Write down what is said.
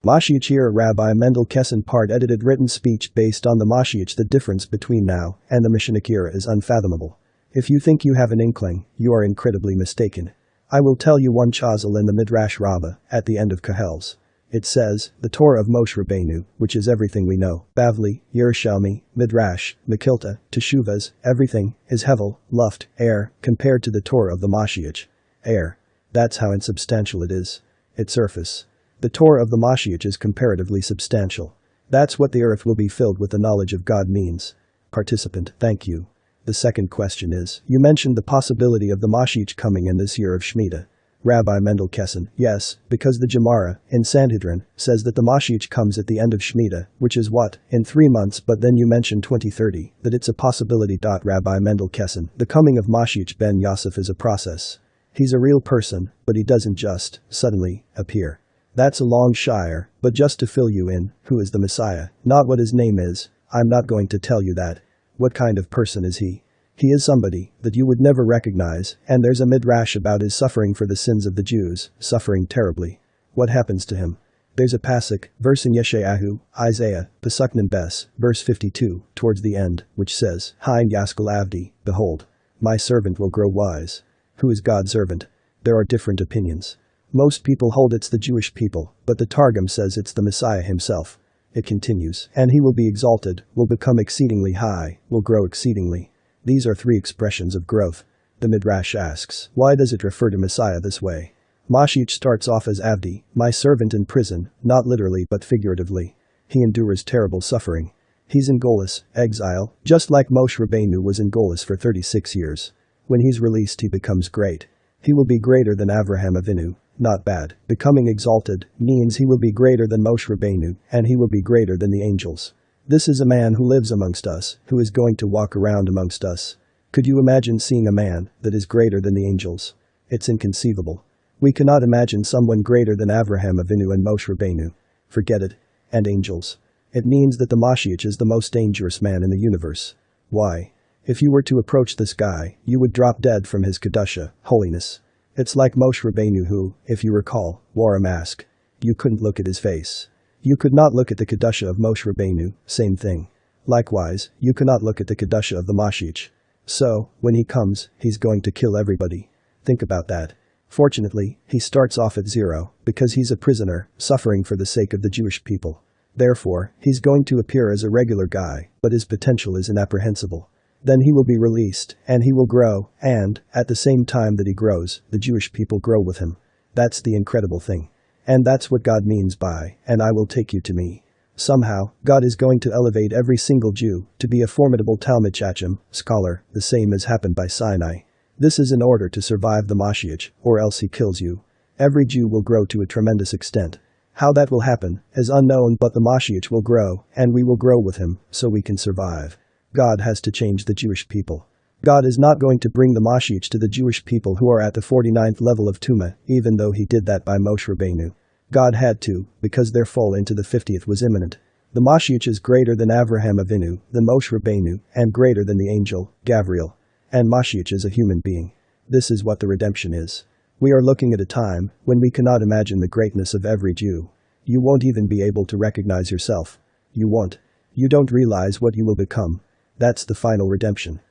MoShiach Rabbi Mendel Kessin part edited written speech based on the MoShiach. The difference between now and the Mashiach era is unfathomable. If you think you have an inkling, you are incredibly mistaken. I will tell you one chazal in the Midrash Rabbah, at the end of Kahels. It says, the Torah of Moshe Rabbeinu, which is everything we know, Bavli, Yerushalmi, Midrash, Mekilta, Teshuvas, everything, is Hevel, Luft, air, compared to the Torah of the MoShiach. Air. That's how insubstantial it is. Its surface. The Torah of the MoShiach is comparatively substantial. That's what the earth will be filled with the knowledge of God means. Participant, thank you. The second question is, you mentioned the possibility of the MoShiach coming in this year of Shemitah. Rabbi Mendel Kessin, yes, because the Gemara, in Sanhedrin, says that the MoShiach comes at the end of Shemitah, which is what, in 3 months, but then you mentioned 2030, that it's a possibility. Rabbi Mendel Kessin, the coming of MoShiach Ben-Yosef is a process. He's a real person, but he doesn't just, suddenly, appear. That's a long shire, but just to fill you in, who is the Messiah, not what his name is, I'm not going to tell you that. What kind of person is he? He is somebody that you would never recognize, and there's a midrash about his suffering for the sins of the Jews, suffering terribly. What happens to him? There's a pasuk, verse in Yeshayahu, Isaiah, Pasuk Bes, verse 52, towards the end, which says, Hein Yaskal Avdi, behold, my servant will grow wise. Who is God's servant? There are different opinions. Most people hold it's the Jewish people, but the Targum says it's the Messiah himself. It continues, and he will be exalted, will become exceedingly high, will grow exceedingly. These are 3 expressions of growth. The Midrash asks, why does it refer to Messiah this way? MoShiach starts off as Avdi, my servant in prison, not literally but figuratively. He endures terrible suffering. He's in Golus, exile, just like Moshe Rabbeinu was in Golus for 36 years. When he's released he becomes great. He will be greater than Avraham Avinu. Not bad. Becoming exalted means he will be greater than Moshe Rabbeinu, and he will be greater than the angels. This is a man who lives amongst us, who is going to walk around amongst us. Could you imagine seeing a man that is greater than the angels? It's inconceivable. We cannot imagine someone greater than Avraham Avinu and Moshe Rabbeinu. Forget it. And angels. It means that the MoShiach is the most dangerous man in the universe. Why? If you were to approach this guy, you would drop dead from his kedusha, holiness. It's like Moshe Rabbeinu who, if you recall, wore a mask. You couldn't look at his face. You could not look at the kedusha of Moshe Rabbeinu, same thing. Likewise, you cannot look at the kedusha of the MoShiach. So, when he comes, he's going to kill everybody. Think about that. Fortunately, he starts off at 0, because he's a prisoner, suffering for the sake of the Jewish people. Therefore, he's going to appear as a regular guy, but his potential is inapprehensible. Then he will be released, and he will grow, and, at the same time that he grows, the Jewish people grow with him. That's the incredible thing. And that's what God means by, and I will take you to me. Somehow, God is going to elevate every single Jew to be a formidable Talmid Chacham, scholar, the same as happened by Sinai. This is in order to survive the MoShiach, or else he kills you. Every Jew will grow to a tremendous extent. How that will happen is unknown, but the MoShiach will grow, and we will grow with him, so we can survive. God has to change the Jewish people. God is not going to bring the MoShiach to the Jewish people who are at the 49th level of Tumah, even though he did that by Moshe Rabbeinu. God had to, because their fall into the 50th was imminent. The MoShiach is greater than Avraham Avinu, than Moshe Rabbeinu, and greater than the angel, Gabriel. And MoShiach is a human being. This is what the redemption is. We are looking at a time when we cannot imagine the greatness of every Jew. You won't even be able to recognize yourself. You won't. You don't realize what you will become. That's the final redemption.